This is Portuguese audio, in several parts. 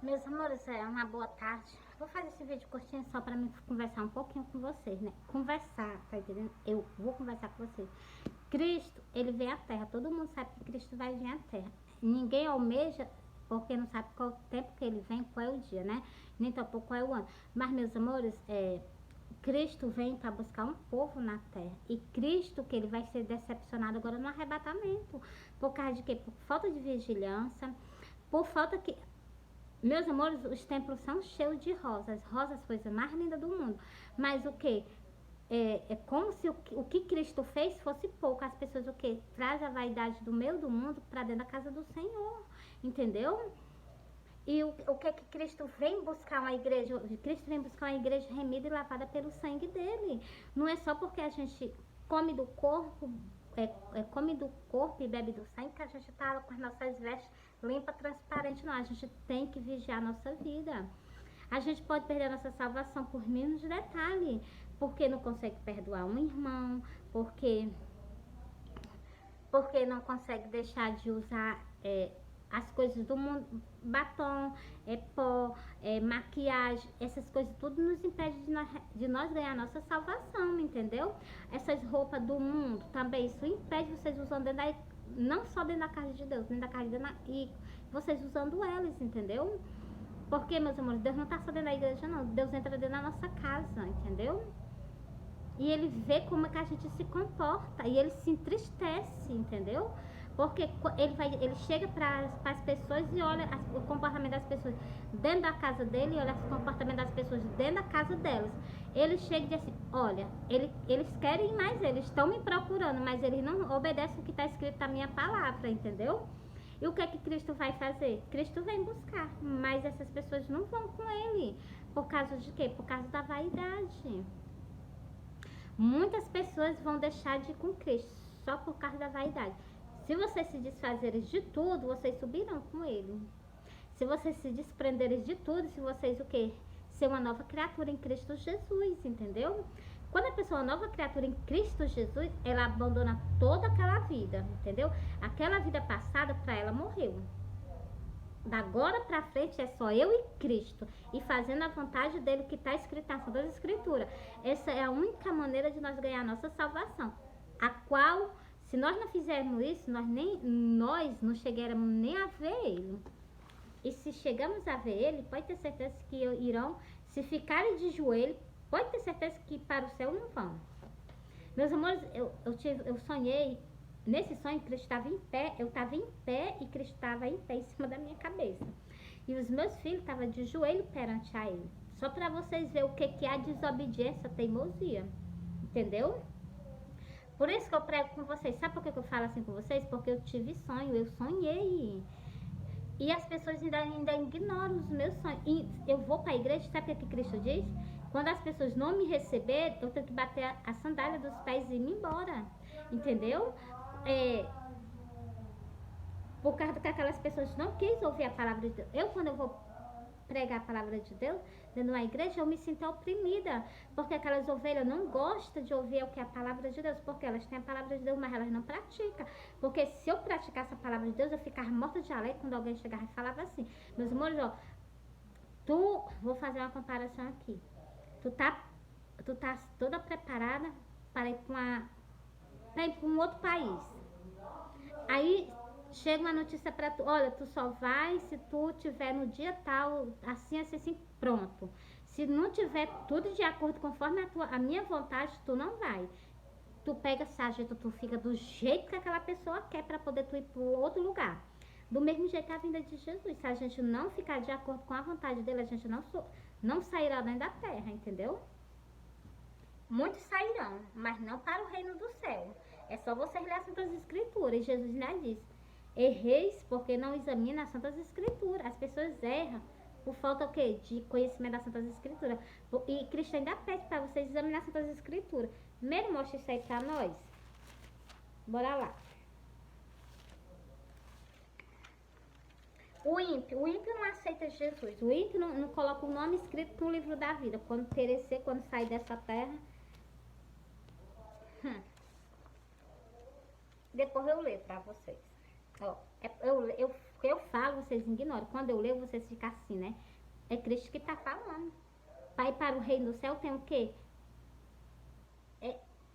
Meus amores, é uma boa tarde. Vou fazer esse vídeo curtinho só pra mim conversar um pouquinho com vocês, né? Conversar, tá entendendo? Eu vou conversar com vocês. Cristo, ele vem à Terra. Todo mundo sabe que Cristo vai vir à Terra. Ninguém almeja, porque não sabe qual o tempo que ele vem, qual é o dia, né? Nem tampouco qual é o ano. Mas, meus amores, Cristo vem para buscar um povo na terra. E Cristo, que ele vai ser decepcionado agora no arrebatamento. Por causa de quê? Por falta de vigilância, por falta que... Meus amores, os templos são cheios de rosas. Rosas, coisa mais linda do mundo. Mas o que? É como se o que Cristo fez fosse pouco. As pessoas o que? Traz a vaidade do meio do mundo para dentro da casa do Senhor. Entendeu? E o que é que Cristo vem buscar uma igreja? Cristo vem buscar uma igreja remida e lavada pelo sangue dele. Não é só porque a gente come do corpo, come do corpo e bebe do sangue que a gente tá com as nossas vestes limpas, transparentes. Não, a gente tem que vigiar a nossa vida. A gente pode perder a nossa salvação por menos de detalhe, porque não consegue perdoar um irmão, porque não consegue deixar de usar as coisas do mundo, batom, pó, maquiagem, essas coisas tudo nos impede de nós ganhar nossa salvação, entendeu? Essas roupas do mundo também, isso impede vocês usando dentro da, não só dentro da casa de Deus, dentro da casa de Deus, e vocês usando elas, entendeu? Porque, meus amores, Deus não está só dentro da igreja, não. Deus entra dentro da nossa casa, entendeu? E ele vê como é que a gente se comporta. E ele se entristece, entendeu? Porque ele chega para as pessoas e olha o comportamento das pessoas dentro da casa dele e olha o comportamento das pessoas dentro da casa delas. Ele chega e diz assim, olha, eles querem mais, eles estão me procurando, mas eles não obedecem o que está escrito na minha palavra, entendeu? E o que é que Cristo vai fazer? Cristo vem buscar, mas essas pessoas não vão com ele. Por causa de quê? Por causa da vaidade. Muitas pessoas vão deixar de ir com Cristo só por causa da vaidade. Se vocês se desfazerem de tudo, vocês subirão com ele. Se vocês se desprenderem de tudo, se vocês o quê? Ser uma nova criatura em Cristo Jesus, entendeu? Quando a pessoa é uma nova criatura em Cristo Jesus, ela abandona toda aquela vida, entendeu? Aquela vida passada para ela morreu. Da agora para frente é só eu e Cristo. E fazendo a vontade dele que está escrito na Santa Escritura. Essa é a única maneira de nós ganhar a nossa salvação. A qual, se nós não fizermos isso, nós não chegaremos nem a ver ele. E se chegamos a ver ele, pode ter certeza que irão, se ficarem de joelho, pode ter certeza que para o céu não vão. Meus amores, eu sonhei. Nesse sonho, Cristo estava em pé, eu estava em pé e Cristo estava em pé em cima da minha cabeça. E os meus filhos estavam de joelho perante a ele. Só para vocês verem o que é a desobediência, a teimosia. Entendeu? Por isso que eu prego com vocês. Sabe por que eu falo assim com vocês? Porque eu tive sonho, eu sonhei. E as pessoas ainda ignoram os meus sonhos. E eu vou para a igreja, sabe o que Cristo diz? Quando as pessoas não me receberem, eu tenho que bater a sandália dos pés e ir embora. Entendeu? Por causa que aquelas pessoas não quis ouvir a palavra de Deus. Eu, quando eu vou pregar a palavra de Deus dentro de uma igreja, eu me sinto oprimida, porque aquelas ovelhas não gostam de ouvir o que é a palavra de Deus, porque elas têm a palavra de Deus, mas elas não praticam. Porque se eu praticasse a palavra de Deus, eu ficava morta de alegre quando alguém chegava e falava assim, meus amores, ó, vou fazer uma comparação aqui, tu tá toda preparada para ir para um outro país. Aí chega uma notícia pra tu, olha, tu só vai se tu tiver no dia tal, assim, assim, assim, pronto. Se não tiver tudo de acordo conforme a minha vontade, tu não vai. Tu pega, se ajeita, tu fica do jeito que aquela pessoa quer pra poder tu ir pro outro lugar. Do mesmo jeito a vinda de Jesus. Se a gente não ficar de acordo com a vontade dele, a gente não sairá nem da terra, entendeu? Muitos sairão, mas não para o reino do céu. É só vocês lerem as Santas Escrituras. E Jesus já disse, erreis porque não examina as Santas Escrituras. As pessoas erram por falta o quê? De conhecimento das Santas Escrituras. E Cristo ainda pede para vocês examinar as Santas Escrituras. Primeiro mostra isso aí para nós. Bora lá. O ímpio não aceita Jesus. O ímpio não coloca o nome escrito no livro da vida. Quando perecer, quando sair dessa terra. Depois eu leio pra vocês. Ó, porque eu falo, vocês ignoram. Quando eu leio, vocês ficam assim, né? É Cristo que está falando. Para ir para o reino do céu tem o quê?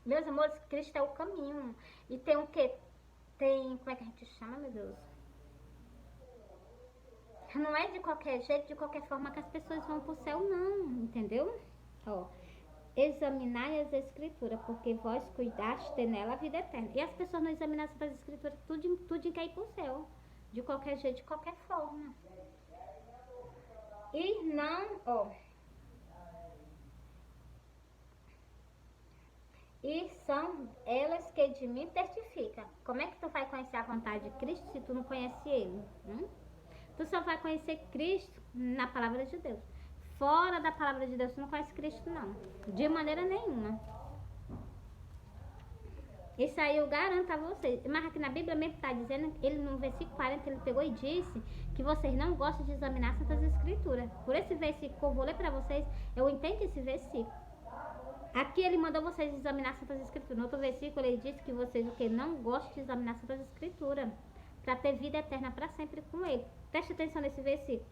Meus amores, Cristo é o caminho. E tem o quê? Tem, como é que a gente chama, meu Deus? Não é de qualquer jeito, de qualquer forma que as pessoas vão pro céu, não, entendeu? Ó, examinai as escrituras, porque vós cuidaste ter nela a vida eterna. E as pessoas não examinam as escrituras, tudo quer ir pro céu. De qualquer jeito, de qualquer forma. E não, ó. E são elas que de mim testificam. Como é que tu vai conhecer a vontade de Cristo se tu não conhece Ele? Tu só vai conhecer Cristo na palavra de Deus. Fora da palavra de Deus, tu não conhece Cristo, não. De maneira nenhuma. Isso aí eu garanto a vocês. Mas aqui na Bíblia mesmo está dizendo, ele no versículo 40, ele pegou e disse que vocês não gostam de examinar Santas Escrituras. Por esse versículo que eu vou ler para vocês, eu entendo esse versículo. Aqui ele mandou vocês examinar Santas Escrituras. No outro versículo ele disse que vocês o que não gostam de examinar Santas Escrituras, para ter vida eterna para sempre com ele. Preste atenção nesse versículo.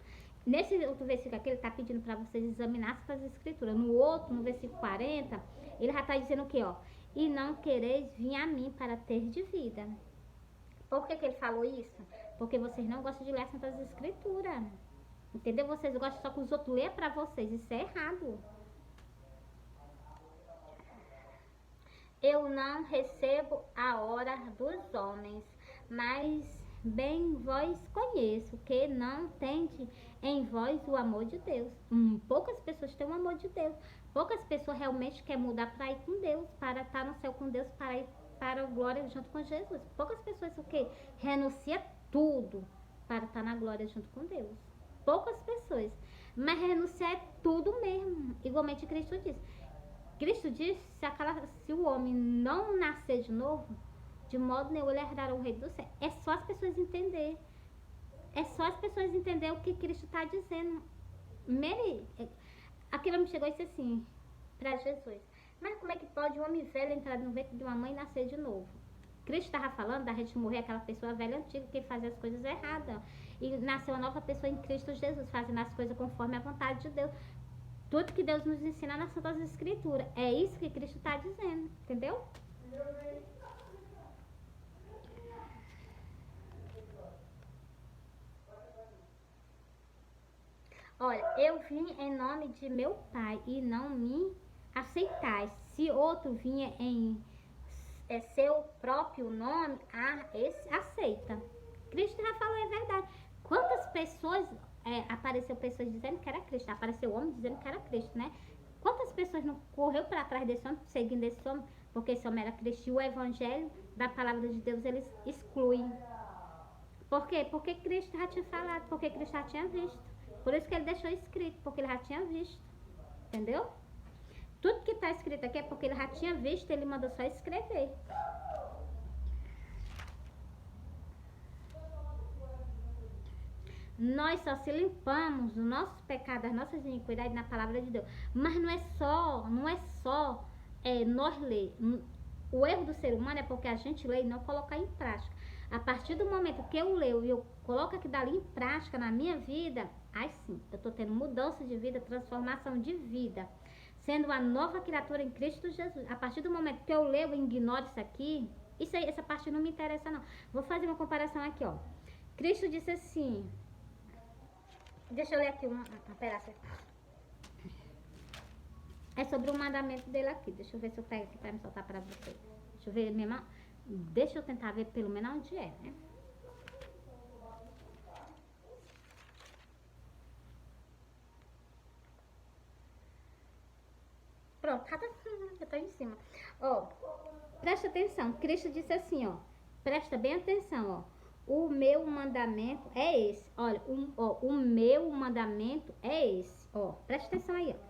Nesse outro versículo aqui ele está pedindo para vocês examinar Santas Escrituras. No outro, no versículo 40, ele já está dizendo o que, ó? E não quereis vir a mim para ter de vida. Por que ele falou isso? Porque vocês não gostam de ler Santas Escrituras. Entendeu? Vocês gostam só que os outros leiam para vocês. Isso é errado. Eu não recebo a hora dos homens, mas bem vós conheço, que não tende em vós o amor de Deus. Poucas pessoas têm o amor de Deus. Poucas pessoas realmente querem mudar para ir com Deus, para estar no céu com Deus, para ir para a glória junto com Jesus. Poucas pessoas o quê? Renuncia tudo para estar na glória junto com Deus. Poucas pessoas. Mas renunciar é tudo mesmo. Igualmente Cristo disse. Cristo disse, se o homem não nascer de novo, de modo nenhum ele herdará o reino do céu. É só as pessoas entenderem. É só as pessoas entenderem o que Cristo está dizendo. Mary, aquilo me chegou e disse assim, para Jesus. Mas como é que pode um homem velho entrar no ventre de uma mãe e nascer de novo? Cristo estava falando da gente morrer aquela pessoa velha antiga que fazia as coisas erradas. E nasceu uma nova pessoa em Cristo Jesus, fazendo as coisas conforme a vontade de Deus. Tudo que Deus nos ensina nas Santas Escrituras. É isso que Cristo está dizendo, entendeu? Olha, eu vim em nome de meu Pai e não me aceitais. Se outro vinha em seu próprio nome, esse aceita. Cristo já falou, é verdade. Quantas pessoas... apareceu pessoas dizendo que era Cristo, apareceu homem dizendo que era Cristo, né? Quantas pessoas não correu para trás desse homem, seguindo esse homem, porque esse homem era Cristo? E o evangelho da palavra de Deus eles excluem. Por quê? Porque Cristo já tinha falado, porque Cristo já tinha visto. Por isso que ele deixou escrito, porque ele já tinha visto. Entendeu? Tudo que está escrito aqui é porque ele já tinha visto, ele mandou só escrever. Nós só se limpamos do nosso pecado, das nossas iniquidades na palavra de Deus. Mas não é só nós ler. O erro do ser humano é porque a gente lê e não colocar em prática. A partir do momento que eu leio e eu coloco aquilo dali em prática na minha vida, aí sim, eu estou tendo mudança de vida, transformação de vida. Sendo uma nova criatura em Cristo Jesus. A partir do momento que eu leio e ignoro isso aqui, isso aí, essa parte não me interessa não. Vou fazer uma comparação aqui, ó. Cristo disse assim... Deixa eu ler aqui um pedaço. É sobre o mandamento dele aqui. Deixa eu ver se eu pego aqui para me soltar para vocês. Deixa eu ver mesmo. Deixa eu tentar ver pelo menos onde é, né? Pronto, já tá em cima. Ó, presta atenção. Cristo disse assim, ó. Presta bem atenção, ó. O meu mandamento é esse. Olha, o meu mandamento é esse. Ó, presta atenção aí, ó.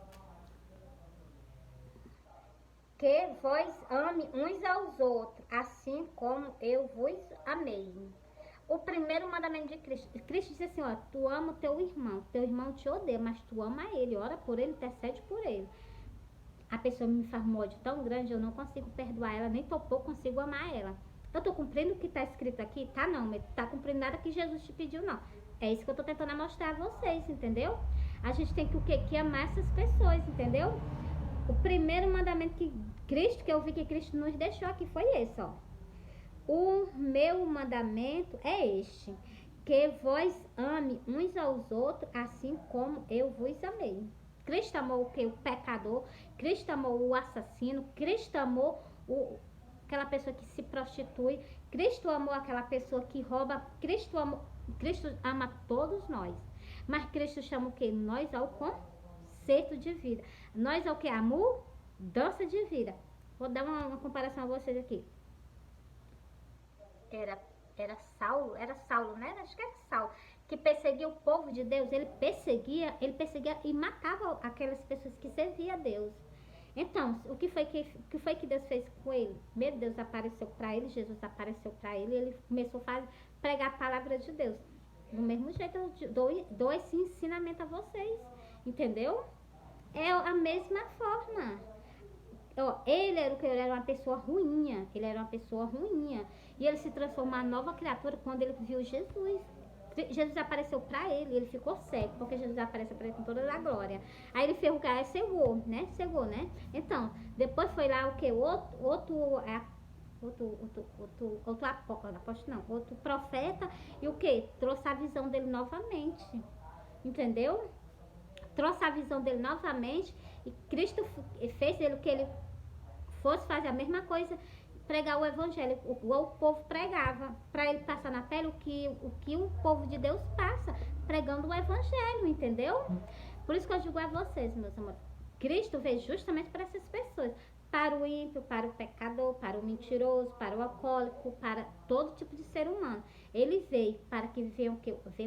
Que vós ame uns aos outros, assim como eu vos amei. O primeiro mandamento de Cristo. Cristo disse assim, ó. Tu ama o teu irmão te odeia, mas tu ama ele. Ora por ele, intercede por ele. A pessoa me faz um ódio tão grande, eu não consigo perdoar ela, nem tampouco consigo amar ela. Eu tô cumprindo o que tá escrito aqui? Tá não, mas tá cumprindo nada que Jesus te pediu, não. É isso que eu tô tentando mostrar a vocês, entendeu? A gente tem que o quê? Que amar essas pessoas, entendeu? O primeiro mandamento que eu vi que Cristo nos deixou aqui foi esse, ó. O meu mandamento é este, que vós ame uns aos outros, assim como eu vos amei. Cristo amou o que? O pecador. Cristo amou o assassino. Cristo amou aquela pessoa que se prostitui. Cristo amou aquela pessoa que rouba. Cristo ama todos nós. Mas Cristo chama o que? Nós ao conceito de vida. Nós ao que? A mudança de vida. Vou dar uma comparação a vocês aqui. Era, era Saulo, né? Acho que era Saulo, que perseguia o povo de Deus. Ele perseguia e matava aquelas pessoas que serviam a Deus. Então, que foi que Deus fez com ele? Meu Deus apareceu para ele, Jesus apareceu para ele, e ele começou a pregar a palavra de Deus. Do mesmo jeito, eu dou esse ensinamento a vocês, entendeu? É a mesma forma. Ó, ele era o que? Ele era uma pessoa ruinha. Ele era uma pessoa ruinha. E ele se transformou em nova criatura quando ele viu Jesus. Jesus apareceu pra ele ficou cego, porque Jesus apareceu pra ele com toda a glória. Aí ele fez o cara, cegou, né? Cegou, né? Então, depois foi lá o que? Outro profeta, e o que? Trouxe a visão dele novamente. Entendeu? Trouxe a visão dele novamente, e Cristo fez ele o que ele fosse fazer a mesma coisa, pregar o evangelho, o povo pregava, para ele passar na pele o que o povo de Deus passa, pregando o evangelho, entendeu? Por isso que eu digo a vocês, meus amores, Cristo veio justamente para essas pessoas, para o ímpio, para o pecador, para o mentiroso, para o alcoólico, para todo tipo de ser humano. Ele veio para que venha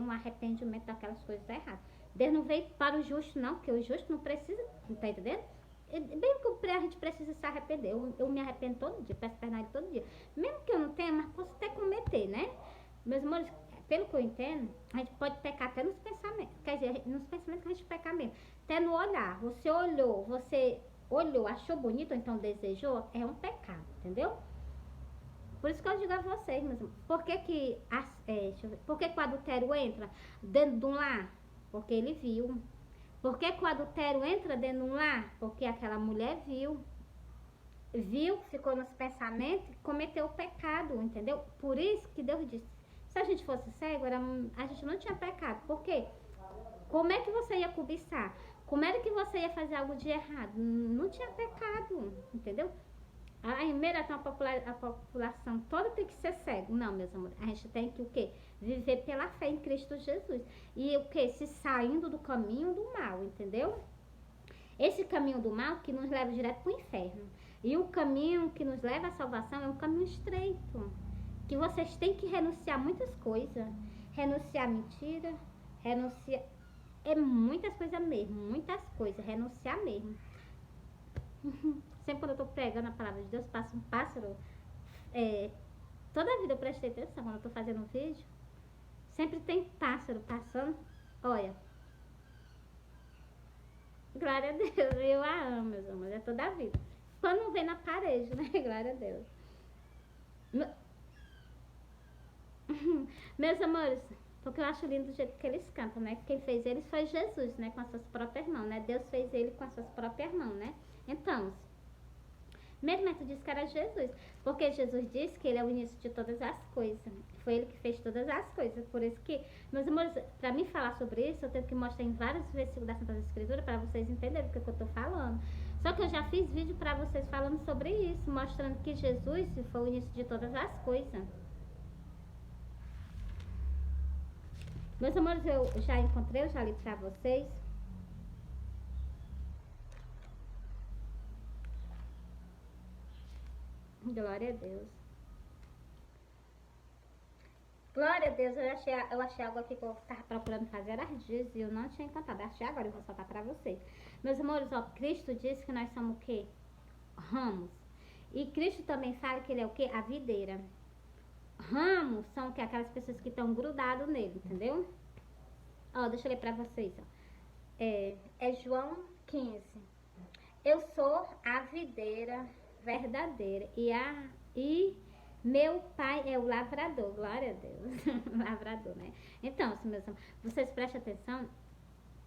um arrependimento daquelas coisas erradas. Deus não veio para o justo, não, porque o justo não precisa, não tá entendendo? Bem que a gente precisa se arrepender. Eu me arrependo todo dia, peço perdão todo dia. Mesmo que eu não tenha, mas posso até cometer, né? Meus amores, pelo que eu entendo, a gente pode pecar até nos pensamentos. Quer dizer, nos pensamentos que a gente peca mesmo. Até no olhar. Você olhou, achou bonito, ou então desejou, é um pecado, entendeu? Por isso que eu digo a vocês, meus amores, por que o adultério entra dentro de um lar? Porque ele viu. Por que o adultério entra dentro de um lar? Porque aquela mulher viu, ficou nos pensamentos e cometeu o pecado, entendeu? Por isso que Deus disse, se a gente fosse cego, a gente não tinha pecado. Por quê? Como é que você ia cobiçar? Como era que você ia fazer algo de errado? Não tinha pecado, entendeu? Aí, a população toda tem que ser cego. Não, meus amores, a gente tem que o quê? Viver pela fé em Cristo Jesus. E o quê? Se saindo do caminho do mal, entendeu? Esse caminho do mal que nos leva direto para o inferno. E o caminho que nos leva à salvação é um caminho estreito. Que vocês têm que renunciar muitas coisas. Renunciar a mentira, renunciar... É muitas coisas mesmo, muitas coisas. Renunciar mesmo. Sempre quando eu tô pregando a palavra de Deus, passa um pássaro. Toda a vida eu prestei atenção quando eu tô fazendo um vídeo. Sempre tem pássaro passando. Olha. Glória a Deus. Eu a amo, meus amores. É toda a vida. Quando não vem na parede, né? Glória a Deus. Meus amores, porque eu acho lindo do jeito que eles cantam, né? Quem fez eles foi Jesus, né? Com as suas próprias mãos, né? Deus fez ele com as suas próprias mãos, né? Então, mesmo tu disse que era Jesus, porque Jesus disse que ele é o início de todas as coisas. Foi ele que fez todas as coisas. Por isso que, meus amores, para mim falar sobre isso, eu tenho que mostrar em vários versículos da Santa Escritura para vocês entenderem o que eu tô falando. Só que eu já fiz vídeo para vocês falando sobre isso, mostrando que Jesus foi o início de todas as coisas. Meus amores, eu já encontrei, eu já li para vocês. Glória a Deus. Glória a Deus, eu achei algo aqui que eu estava procurando fazer há dias e eu não tinha encontrado. Achei agora, eu vou soltar para vocês. Meus amores, ó, Cristo disse que nós somos o quê? Ramos. E Cristo também fala que ele é o quê? A videira. Ramos são o quê? Aquelas pessoas que estão grudadas nele, entendeu? Ó, deixa eu ler para vocês, ó. É João 15. Eu sou a videira verdadeira e Meu pai é o lavrador, glória a Deus. Lavrador, né? Então, meus amores, vocês prestem atenção.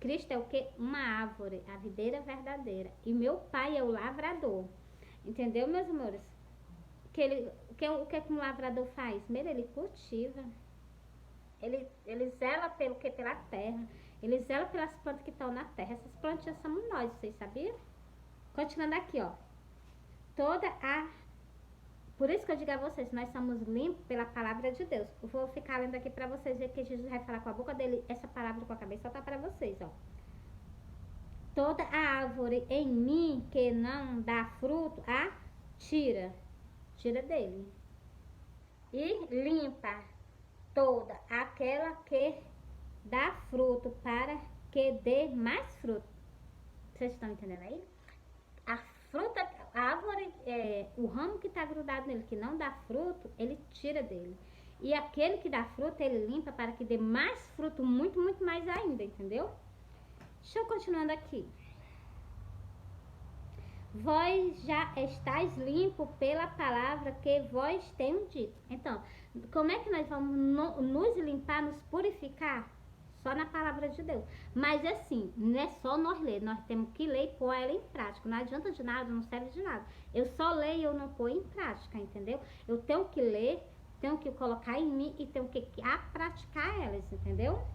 Cristo é o quê? Uma árvore, a videira verdadeira. E meu pai é o lavrador. Entendeu, meus amores? O que um lavrador faz? Primeiro, ele cultiva. Ele zela pelo que? Pela terra. Ele zela pelas plantas que estão na terra. Essas plantas somos nós, vocês sabiam? Continuando aqui, ó. Toda a... Por isso que eu digo a vocês, nós somos limpos pela palavra de Deus. Eu vou ficar lendo aqui pra vocês ver que Jesus vai falar com a boca dele. Essa palavra que eu acabei de soltar pra vocês, ó. Toda a árvore em mim que não dá fruto, a tira dele. E limpa toda aquela que dá fruto para que dê mais fruto. Vocês estão entendendo aí? A fruta, a árvore, o ramo que está grudado nele, que não dá fruto, ele tira dele. E aquele que dá fruto, ele limpa para que dê mais fruto, muito, muito mais ainda, entendeu? Deixa eu continuando aqui. Vós já estáis limpo pela palavra que vós tenho dito. Então, como é que nós vamos nos limpar, nos purificar? Só na palavra de Deus. Mas assim, não é só nós ler, nós temos que ler e pôr ela em prática. Não adianta de nada, não serve de nada. Eu só leio e eu não pôr em prática, entendeu? Eu tenho que ler, tenho que colocar em mim e tenho que praticar elas, entendeu?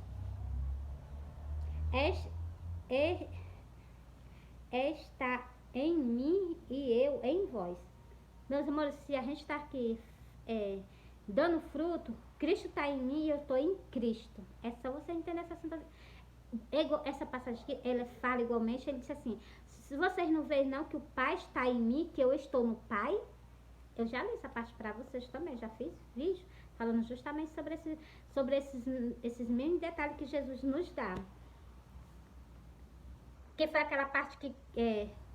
Está em mim e eu em vós. Meus amores, se a gente está aqui dando fruto, Cristo está em mim e eu estou em Cristo. É só você entender essa passagem aqui, ela fala igualmente, ele disse assim, se vocês não veem não que o Pai está em mim, que eu estou no Pai, eu já li essa parte para vocês também, já fiz vídeo falando justamente sobre esses mesmos detalhes que Jesus nos dá. Que foi aquela parte que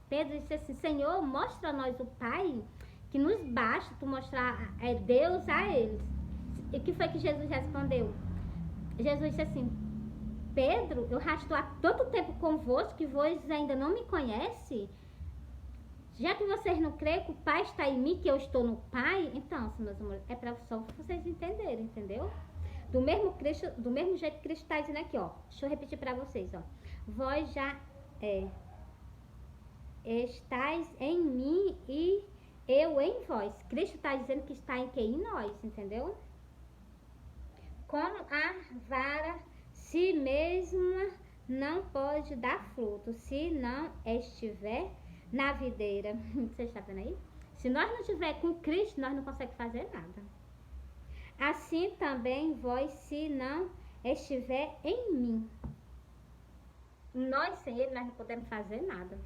Pedro disse assim, Senhor, mostra a nós o Pai, que nos basta tu mostrar Deus a eles. E o que foi que Jesus respondeu? Jesus disse assim, Pedro, eu já estou há tanto tempo convosco que vocês ainda não me conhecem. Já que vocês não creem que o Pai está em mim, que eu estou no Pai, então, meus amores, é para só vocês entenderem, entendeu? Do mesmo jeito que Cristo está dizendo aqui, ó. Deixa eu repetir para vocês, ó. Vós já estáis em mim e eu em vós. Cristo está dizendo que está em quem? Em nós, entendeu? Como a vara si mesma não pode dar fruto se não estiver na videira. Você está vendo aí? Se nós não estiver com Cristo, nós não conseguimos fazer nada. Assim também vós, se não estiver em mim. Nós sem Ele, nós não podemos fazer nada.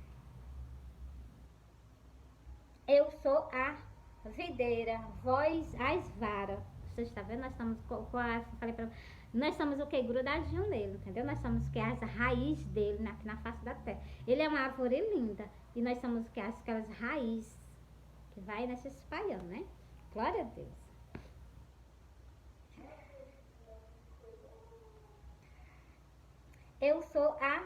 Eu sou a videira, vós as varas. Você está vendo? Nós estamos, nós somos o que? Grudadinho nele, entendeu? Nós somos o que? As raízes dele na face da terra. Ele é uma árvore linda. E nós somos o que? Aquelas raízes que vai nessa espalhando, né? Glória a Deus. Eu sou a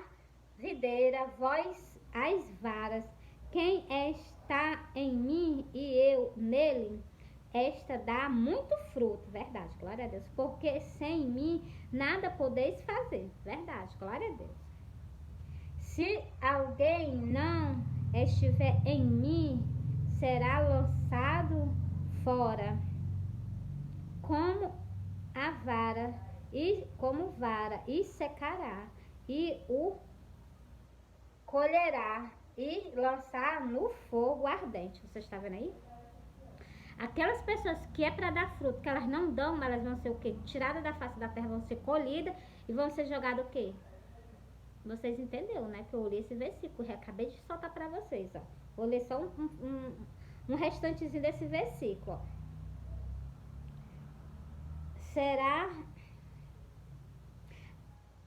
videira, vós as varas. Quem está em mim e eu nele, esta dá muito fruto, verdade, glória a Deus. Porque sem mim nada podeis fazer, verdade, glória a Deus. Se alguém não estiver em mim, será lançado fora, como a vara, e secará, e o colherá e lançar no fogo ardente. Você está vendo aí? Aquelas pessoas que é para dar fruto, que elas não dão, mas elas vão ser o quê? Tiradas da face da terra, vão ser colhidas e vão ser jogadas o quê? Vocês entenderam, né? Que eu li esse versículo, já acabei de soltar para vocês, ó. Vou ler só um restantezinho desse versículo, ó.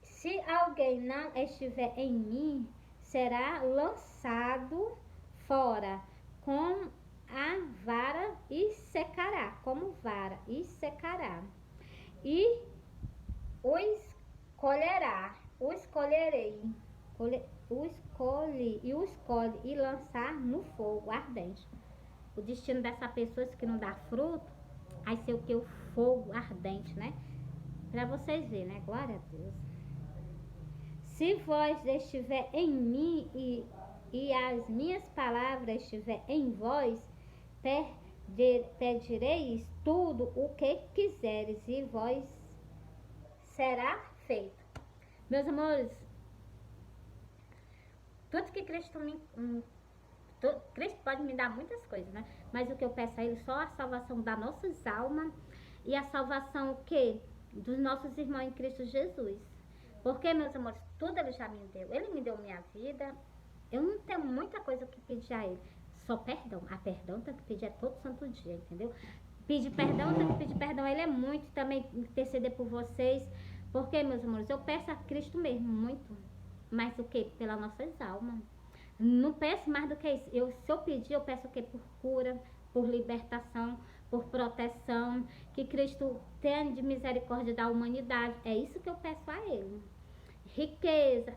Se alguém não estiver em mim, será lançado fora com a vara e secará, como vara e secará. E os escolherei, escolhe e lançar no fogo ardente. O destino dessa pessoa que não dá fruto, Aí ser o que? O fogo ardente, né? Pra vocês verem, né? Glória a Deus. Se vós estiver em mim e as minhas palavras estiver em vós, pedireis tudo o que quiseres e vós será feito. Meus amores, tudo que Cristo pode me dar muitas coisas, né? Mas o que eu peço a Ele só a salvação das nossas almas e a salvação o quê? Dos nossos irmãos em Cristo Jesus. Porque, meus amores, tudo Ele já me deu. Ele me deu minha vida. Eu não tenho muita coisa que pedir a Ele. Só perdão. A perdão tem que pedir todo santo dia, entendeu? Pedir perdão, tem que pedir perdão a Ele é muito. Também interceder por vocês. Porque, meus amores, eu peço a Cristo mesmo, muito. Mas o quê? Pelas nossas almas. Não peço mais do que isso. Se eu pedir, eu peço o quê? Por cura, por libertação, por proteção. Que Cristo tenha de misericórdia da humanidade. É isso que eu peço a Ele. Riqueza,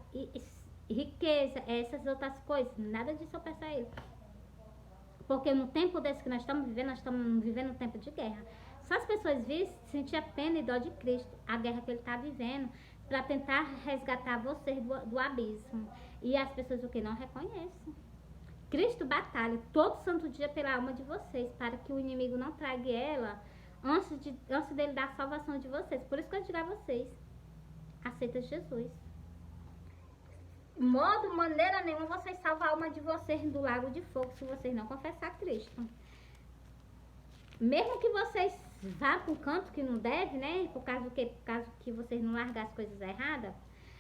riqueza, essas outras coisas. Nada disso eu peço a Ele. Porque no tempo desse que nós estamos vivendo um tempo de guerra. Só as pessoas sentiam pena e dó de Cristo. A guerra que Ele está vivendo. Para tentar resgatar vocês do abismo. E as pessoas o que não reconhecem. Cristo batalha todo santo dia pela alma de vocês, para que o inimigo não trague ela antes dele dar a salvação de vocês. Por isso que eu digo a vocês, aceita Jesus. Maneira nenhuma vocês salvam a alma de vocês do lago de fogo se vocês não confessar Cristo. Mesmo que vocês vá para um canto que não deve, né? Por causa que vocês não largam as coisas erradas.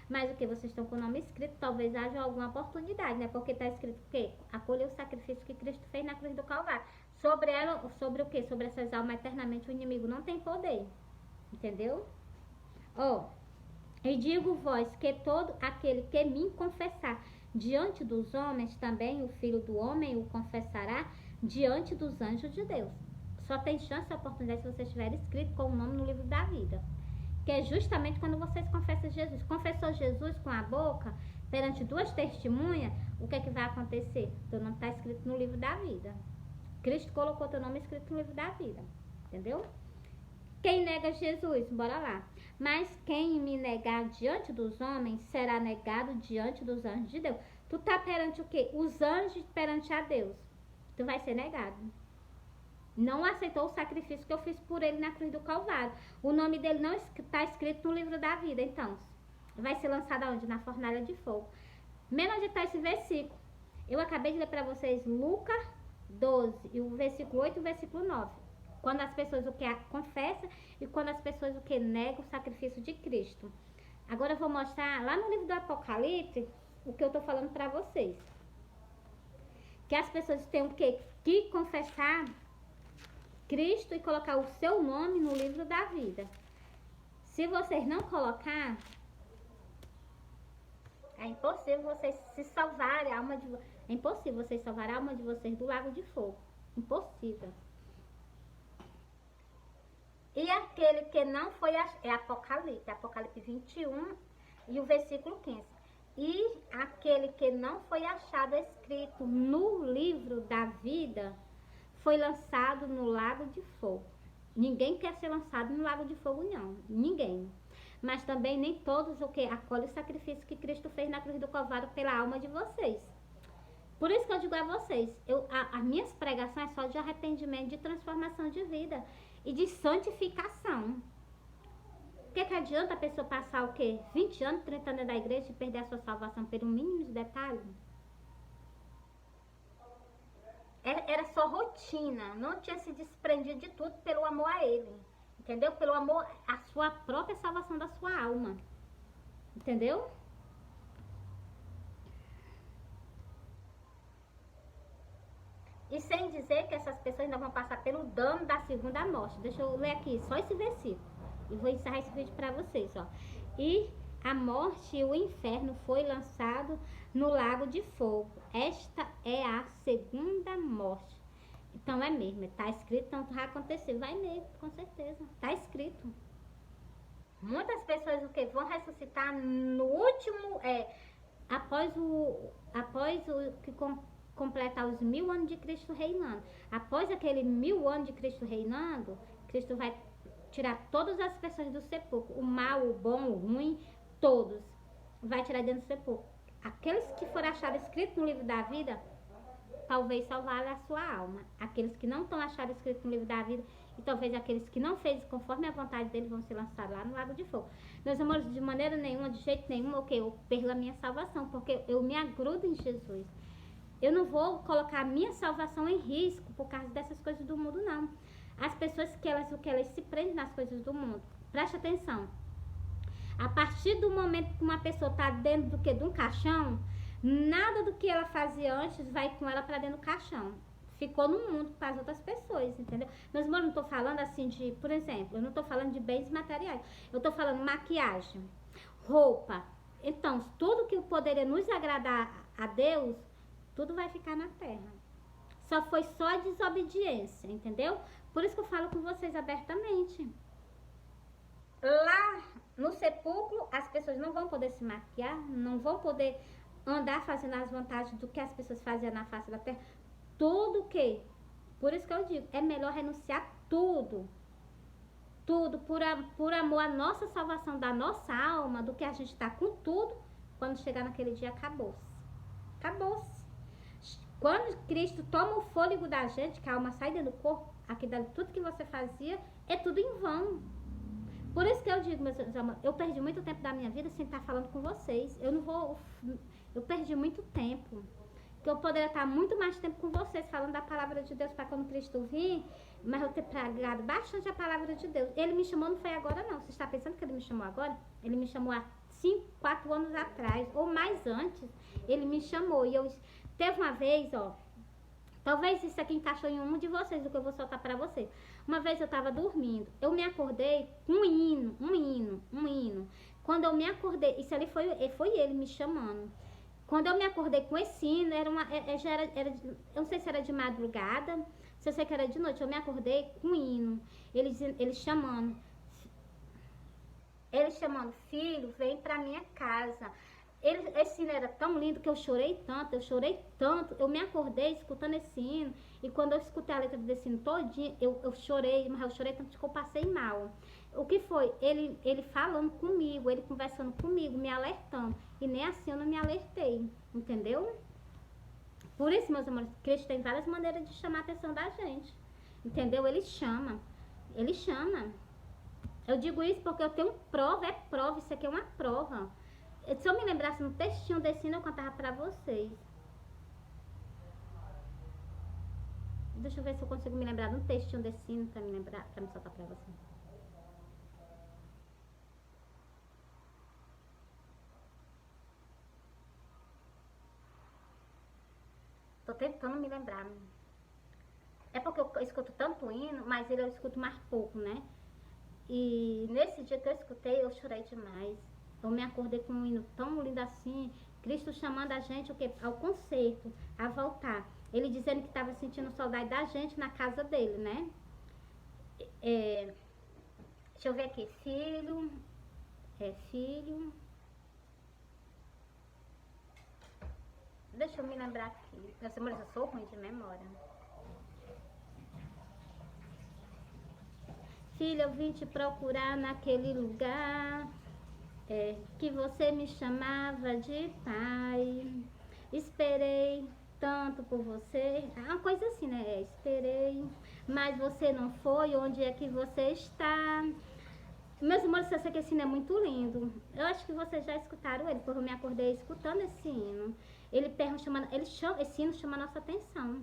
Mas o que? Vocês estão com o nome escrito, talvez haja alguma oportunidade, né? Porque está escrito o quê? Acolher o sacrifício que Cristo fez na cruz do Calvário. Sobre o quê? Sobre essas almas eternamente o inimigo não tem poder. Entendeu? E digo vós que todo aquele que me confessar diante dos homens, também o Filho do Homem o confessará diante dos anjos de Deus. Só tem chance e oportunidade se você estiver escrito com o nome no livro da vida. Que é justamente quando vocês confessam Jesus. Confessou Jesus com a boca, perante duas testemunhas, o que é que vai acontecer? Teu nome está escrito no livro da vida. Cristo colocou teu nome escrito no livro da vida. Entendeu? Quem nega Jesus, bora lá. Mas quem me negar diante dos homens, será negado diante dos anjos de Deus. Tu tá perante o quê? Os anjos perante a Deus. Tu vai ser negado. Não aceitou o sacrifício que eu fiz por ele na cruz do Calvário. O nome dele não está escrito no livro da vida, então. Vai ser lançado aonde? Na fornalha de fogo. Menos onde está esse versículo. Eu acabei de ler para vocês Lucas 12, e o versículo 8 e o versículo 9. Quando as pessoas o que confessam e quando as pessoas o que negam o sacrifício de Cristo. Agora eu vou mostrar lá no livro do Apocalipse o que eu estou falando para vocês. Que as pessoas têm o quê? Que confessar Cristo e colocar o seu nome no livro da vida. Se vocês não colocar, é impossível vocês se salvarem a alma de vocês. É impossível vocês salvarem a alma de vocês do lago de fogo. Impossível. E aquele que não foi é Apocalipse 21 e o versículo 15. E aquele que não foi achado escrito no livro da vida foi lançado no lago de fogo. Ninguém quer ser lançado no lago de fogo, não. Ninguém. Mas também nem todos o que acolhem o sacrifício que Cristo fez na cruz do Calvário pela alma de vocês. Por isso que eu digo a vocês, as minhas pregações é só de arrependimento, de transformação de vida e de santificação. O que adianta a pessoa passar o quê? 20 anos, 30 anos da igreja e perder a sua salvação pelo mínimo de detalhe? Era só rotina, não tinha se desprendido de tudo pelo amor a ele, entendeu? Pelo amor à sua própria salvação da sua alma, entendeu? E sem dizer que essas pessoas ainda vão passar pelo dano da segunda morte. Deixa eu ler aqui só esse versículo e vou encerrar esse vídeo para vocês, ó. E a morte e o inferno foi lançado no lago de fogo. Esta é a segunda morte. Então é mesmo, está escrito, então vai acontecer. Vai mesmo, com certeza. Está escrito. Muitas pessoas o que vão ressuscitar no último, após o que completar os 1000 anos de Cristo reinando. Após aquele 1000 anos de Cristo reinando, Cristo vai tirar todas as pessoas do sepulcro, o mal, o bom, o ruim, todos, vai tirar dentro do sepulcro. Aqueles que foram achados escritos no livro da vida, talvez salvar a sua alma. Aqueles que não estão achados escritos no livro da vida, e talvez aqueles que não fez conforme a vontade dele, vão ser lançados lá no lago de fogo. Meus amores, de maneira nenhuma, de jeito nenhum, eu perco a minha salvação, porque eu me agrudo em Jesus. Eu não vou colocar a minha salvação em risco por causa dessas coisas do mundo, não. As pessoas o que elas se prendem nas coisas do mundo. Preste atenção. A partir do momento que uma pessoa está dentro do que? De um caixão, nada do que ela fazia antes vai com ela para dentro do caixão. Ficou no mundo para as outras pessoas, entendeu? Mas eu não estou falando assim de, por exemplo, eu não estou falando de bens materiais. Eu estou falando maquiagem, roupa. Então, tudo que poderia nos agradar a Deus, tudo vai ficar na terra. Foi só a desobediência, entendeu? Por isso que eu falo com vocês abertamente. Lá no sepulcro, as pessoas não vão poder se maquiar, não vão poder andar fazendo as vantagens do que as pessoas faziam na face da terra. Tudo que, por isso que eu digo, é melhor renunciar tudo. Tudo, por amor à nossa salvação da nossa alma, do que a gente tá com tudo, quando chegar naquele dia, acabou-se. Acabou-se. Quando Cristo toma o fôlego da gente, que a alma sai do corpo, tudo que você fazia, é tudo em vão. Por isso que eu digo, meus amores, eu perdi muito tempo da minha vida sem estar falando com vocês. Eu perdi muito tempo. Que eu poderia estar muito mais tempo com vocês, falando da palavra de Deus para quando Cristo vir, mas eu ter pregado bastante a palavra de Deus. Ele me chamou, não foi agora não. Você está pensando que ele me chamou agora? Ele me chamou há 4 anos atrás, ou mais antes, ele me chamou. E teve uma vez, talvez isso aqui encaixou em um de vocês, do que eu vou soltar para vocês. Uma vez eu estava dormindo, eu me acordei com um hino. Quando eu me acordei, isso ali foi ele me chamando. Quando eu me acordei com esse hino, eu não sei se era de madrugada, se eu sei que era de noite, eu me acordei com um hino. Ele chamando, filho, vem pra minha casa. Esse hino era tão lindo que eu chorei tanto. Eu me acordei escutando esse hino, e quando eu escutei a letra desse hino todinho, eu chorei, mas eu chorei tanto que eu passei mal. O que foi? Ele falando comigo, ele conversando comigo, me alertando. E nem assim eu não me alertei, entendeu? Por isso, meus amores, Cristo tem várias maneiras de chamar a atenção da gente, entendeu? Ele chama. Eu digo isso porque eu tenho prova, isso aqui é uma prova. Se eu me lembrasse no textinho desse hino, eu contava pra vocês. Deixa eu ver se eu consigo me lembrar de um textinho desse hino pra me soltar pra vocês. Tô tentando me lembrar. É porque eu escuto tanto hino, mas eu escuto mais pouco, né? E nesse dia que eu escutei, eu chorei demais. Eu me acordei com um hino tão lindo assim, Cristo chamando a gente ao concerto, a voltar. Ele dizendo que estava sentindo saudade da gente na casa dele, né? Deixa eu ver aqui, filho. Deixa eu me lembrar aqui. Meus amores, eu sou ruim de memória. Filha, eu vim te procurar naquele lugar que você me chamava de pai. Esperei tanto por você. Uma coisa assim, né? Esperei, mas você não foi. Onde é que você está? Meus amores, eu sei que esse hino é muito lindo. Eu acho que vocês já escutaram ele, porque eu me acordei escutando esse hino. Esse hino chama a nossa atenção.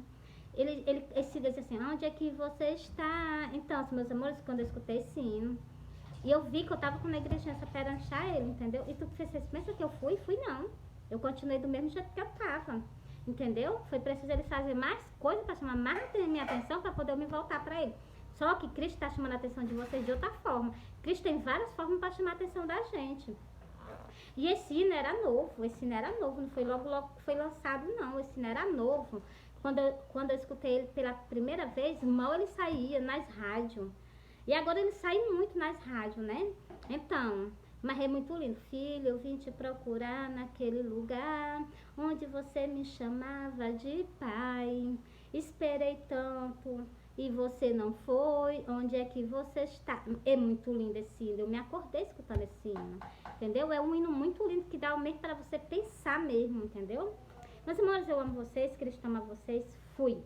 Esse diz assim, onde é que você está? Então, meus amores, quando eu escutei esse hino, e eu vi que eu tava com uma igrejinha para achar ele, entendeu? E tu pensa que eu fui não. Eu continuei do mesmo jeito que eu tava, entendeu? Foi preciso ele fazer mais coisa para chamar mais a minha atenção, para poder eu me voltar para ele. Só que Cristo está chamando a atenção de vocês de outra forma. Cristo tem várias formas para chamar a atenção da gente. E esse hino era novo, não foi logo que foi lançado, não. Esse hino era novo. Quando eu escutei ele pela primeira vez, mal ele saía nas rádios. E agora ele sai muito nas rádios, né? Então, mas é muito lindo. Filho, eu vim te procurar naquele lugar onde você me chamava de pai. Esperei tanto e você não foi, onde é que você está? É muito lindo esse hino, eu me acordei escutando esse hino, entendeu? É um hino muito lindo que dá o meio para você pensar mesmo, entendeu? Meus amores, eu amo vocês, Cristo ama vocês, fui!